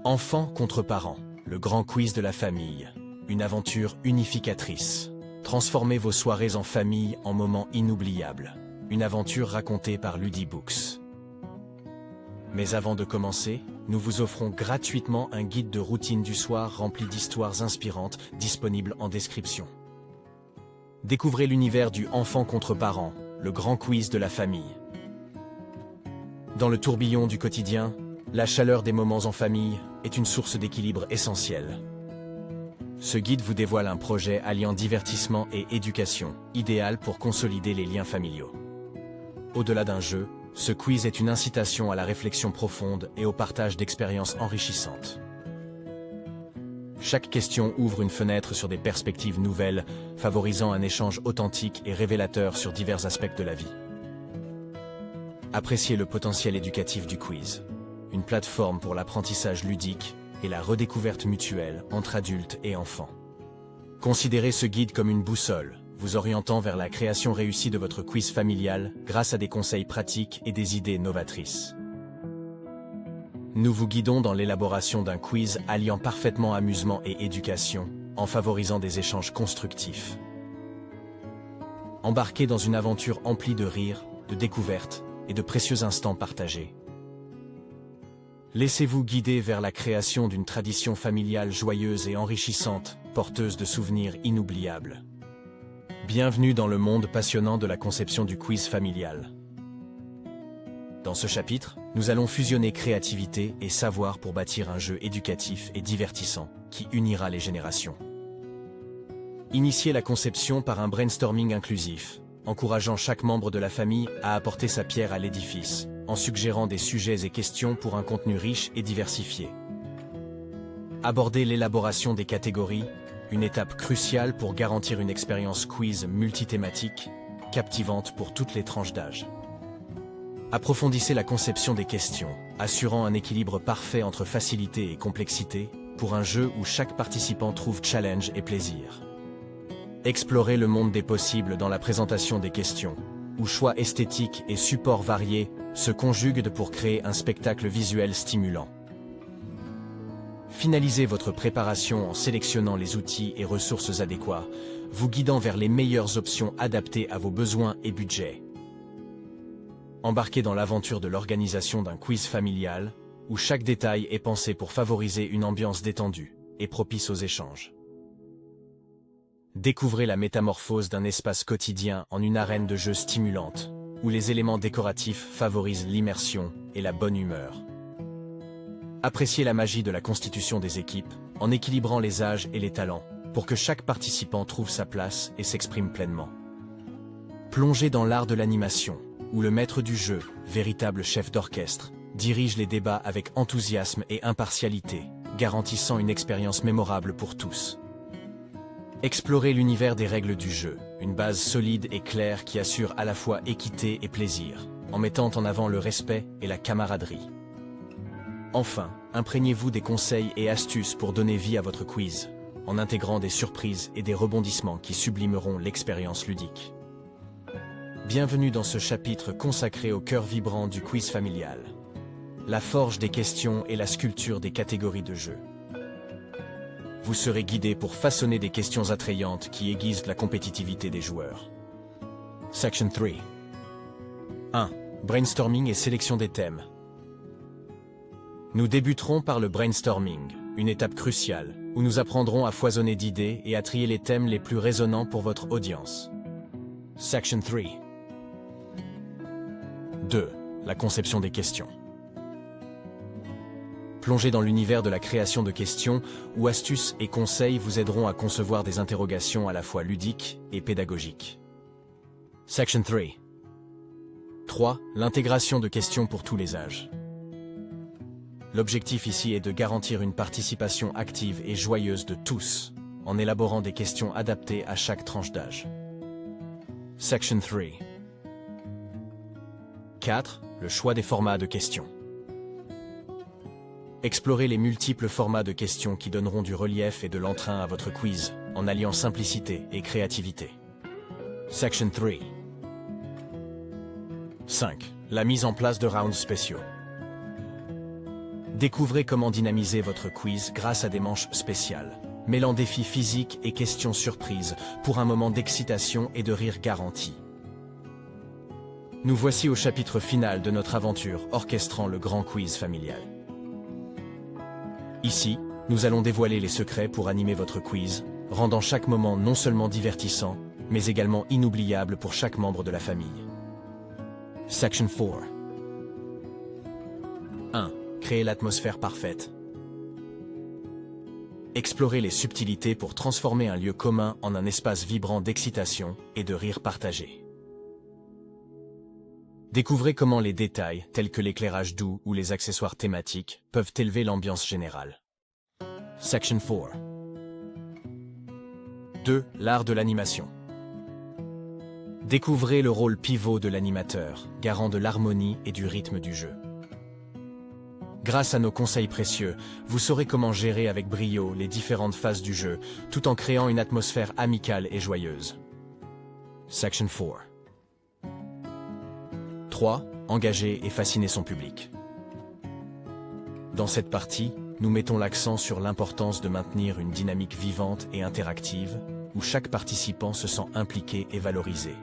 Enfants contre parents, le grand quiz de la famille. Une aventure unificatrice. Transformez vos soirées en famille en moments inoubliables. Une aventure racontée par Ludibooks. Mais avant de commencer, nous vous offrons gratuitement un guide de routine du soir rempli d'histoires inspirantes, disponible en description. Découvrez l'univers du enfant contre parents, le grand quiz de la famille. Dans le tourbillon du quotidien, la chaleur des moments en famille est une source d'équilibre essentielle. Ce guide vous dévoile un projet alliant divertissement et éducation, idéal pour consolider les liens familiaux. Au-delà d'un jeu, ce quiz est une incitation à la réflexion profonde et au partage d'expériences enrichissantes. Chaque question ouvre une fenêtre sur des perspectives nouvelles, favorisant un échange authentique et révélateur sur divers aspects de la vie. Appréciez le potentiel éducatif du quiz. Une plateforme pour l'apprentissage ludique et la redécouverte mutuelle entre adultes et enfants. Considérez ce guide comme une boussole, vous orientant vers la création réussie de votre quiz familial grâce à des conseils pratiques et des idées novatrices. Nous vous guidons dans l'élaboration d'un quiz alliant parfaitement amusement et éducation, en favorisant des échanges constructifs. Embarquez dans une aventure emplie de rires, de découvertes et de précieux instants partagés. Laissez-vous guider vers la création d'une tradition familiale joyeuse et enrichissante, porteuse de souvenirs inoubliables. Bienvenue dans le monde passionnant de la conception du quiz familial. Dans ce chapitre, nous allons fusionner créativité et savoir pour bâtir un jeu éducatif et divertissant qui unira les générations. Initiez la conception par un brainstorming inclusif, encourageant chaque membre de la famille à apporter sa pierre à l'édifice, en suggérant des sujets et questions pour un contenu riche et diversifié. Abordez l'élaboration des catégories, une étape cruciale pour garantir une expérience quiz multithématique, captivante pour toutes les tranches d'âge. Approfondissez la conception des questions, assurant un équilibre parfait entre facilité et complexité, pour un jeu où chaque participant trouve challenge et plaisir. Explorez le monde des possibles dans la présentation des questions, où choix esthétiques et supports variés se conjuguent pour créer un spectacle visuel stimulant. Finalisez votre préparation en sélectionnant les outils et ressources adéquats, vous guidant vers les meilleures options adaptées à vos besoins et budgets. Embarquez dans l'aventure de l'organisation d'un quiz familial, où chaque détail est pensé pour favoriser une ambiance détendue et propice aux échanges. Découvrez la métamorphose d'un espace quotidien en une arène de jeu stimulante, où les éléments décoratifs favorisent l'immersion et la bonne humeur. Appréciez la magie de la constitution des équipes, en équilibrant les âges et les talents, pour que chaque participant trouve sa place et s'exprime pleinement. Plongez dans l'art de l'animation, où le maître du jeu, véritable chef d'orchestre, dirige les débats avec enthousiasme et impartialité, garantissant une expérience mémorable pour tous. Explorez l'univers des règles du jeu, une base solide et claire qui assure à la fois équité et plaisir, en mettant en avant le respect et la camaraderie. Enfin, imprégnez-vous des conseils et astuces pour donner vie à votre quiz, en intégrant des surprises et des rebondissements qui sublimeront l'expérience ludique. Bienvenue dans ce chapitre consacré au cœur vibrant du quiz familial. La forge des questions et la sculpture des catégories de jeu. Vous serez guidé pour façonner des questions attrayantes qui aiguisent la compétitivité des joueurs. Section 3. 1. Brainstorming et sélection des thèmes. Nous débuterons par le brainstorming, une étape cruciale, où nous apprendrons à foisonner d'idées et à trier les thèmes les plus résonnants pour votre audience. Section 3. 2. La conception des questions. Plongez dans l'univers de la création de questions, où astuces et conseils vous aideront à concevoir des interrogations à la fois ludiques et pédagogiques. Section 3. 3. L'intégration de questions pour tous les âges. L'objectif ici est de garantir une participation active et joyeuse de tous, en élaborant des questions adaptées à chaque tranche d'âge. Section 3. 4. Le choix des formats de questions. Explorez les multiples formats de questions qui donneront du relief et de l'entrain à votre quiz, en alliant simplicité et créativité. Section 3. 5. La mise en place de rounds spéciaux. Découvrez comment dynamiser votre quiz grâce à des manches spéciales, mêlant défis physiques et questions surprises pour un moment d'excitation et de rire garanti. Nous voici au chapitre final de notre aventure orchestrant le grand quiz familial. Ici, nous allons dévoiler les secrets pour animer votre quiz, rendant chaque moment non seulement divertissant, mais également inoubliable pour chaque membre de la famille. Section 4. 1. Créer l'atmosphère parfaite. Explorez les subtilités pour transformer un lieu commun en un espace vibrant d'excitation et de rire partagé. Découvrez comment les détails, tels que l'éclairage doux ou les accessoires thématiques, peuvent élever l'ambiance générale. Section 4. 2. L'art de l'animation. Découvrez le rôle pivot de l'animateur, garant de l'harmonie et du rythme du jeu. Grâce à nos conseils précieux, vous saurez comment gérer avec brio les différentes phases du jeu, tout en créant une atmosphère amicale et joyeuse. Section 4. 3. Engager et fasciner son public. Dans cette partie, nous mettons l'accent sur l'importance de maintenir une dynamique vivante et interactive, où chaque participant se sent impliqué et valorisé.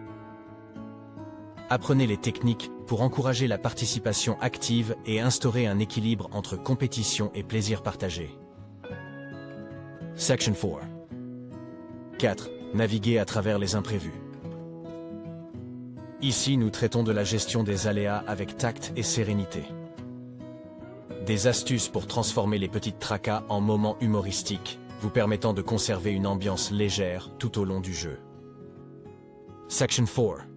Apprenez les techniques pour encourager la participation active et instaurer un équilibre entre compétition et plaisir partagé. Section 4. 4. Naviguer à travers les imprévus. Ici, nous traitons de la gestion des aléas avec tact et sérénité. Des astuces pour transformer les petites tracas en moments humoristiques, vous permettant de conserver une ambiance légère tout au long du jeu. Section 4.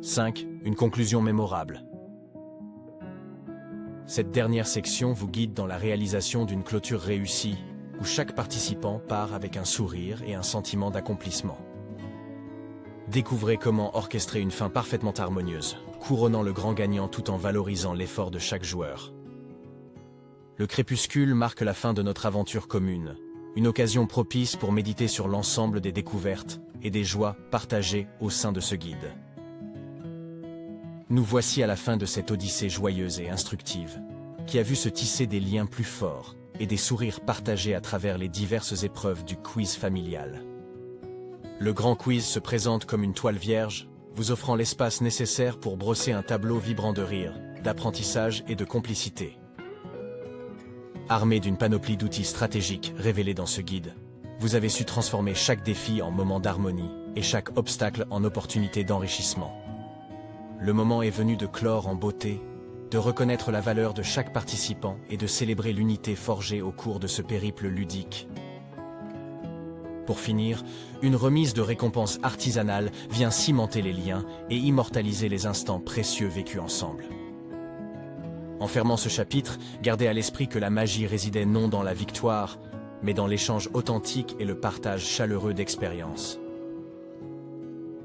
5. Une conclusion mémorable. Cette dernière section vous guide dans la réalisation d'une clôture réussie, où chaque participant part avec un sourire et un sentiment d'accomplissement. Découvrez comment orchestrer une fin parfaitement harmonieuse, couronnant le grand gagnant tout en valorisant l'effort de chaque joueur. Le crépuscule marque la fin de notre aventure commune, une occasion propice pour méditer sur l'ensemble des découvertes et des joies partagées au sein de ce guide. Nous voici à la fin de cette odyssée joyeuse et instructive, qui a vu se tisser des liens plus forts et des sourires partagés à travers les diverses épreuves du quiz familial. Le grand quiz se présente comme une toile vierge, vous offrant l'espace nécessaire pour brosser un tableau vibrant de rire, d'apprentissage et de complicité. Armé d'une panoplie d'outils stratégiques révélés dans ce guide, vous avez su transformer chaque défi en moment d'harmonie et chaque obstacle en opportunité d'enrichissement. Le moment est venu de clore en beauté, de reconnaître la valeur de chaque participant et de célébrer l'unité forgée au cours de ce périple ludique. Pour finir, une remise de récompense artisanale vient cimenter les liens et immortaliser les instants précieux vécus ensemble. En fermant ce chapitre, gardez à l'esprit que la magie résidait non dans la victoire, mais dans l'échange authentique et le partage chaleureux d'expériences.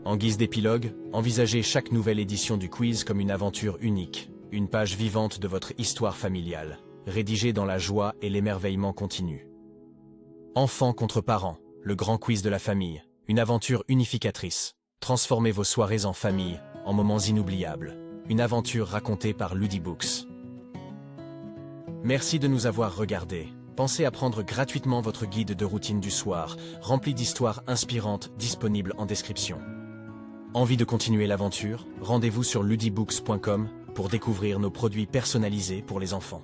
En guise d'épilogue, envisagez chaque nouvelle édition du quiz comme une aventure unique, une page vivante de votre histoire familiale, rédigée dans la joie et l'émerveillement continu. Enfants contre parents, le grand quiz de la famille, une aventure unificatrice. Transformez vos soirées en famille, en moments inoubliables. Une aventure racontée par Ludibooks. Merci de nous avoir regardés. Pensez à prendre gratuitement votre guide de routine du soir, rempli d'histoires inspirantes, disponible en description. Envie de continuer l'aventure? Rendez-vous sur ludibooks.com pour découvrir nos produits personnalisés pour les enfants.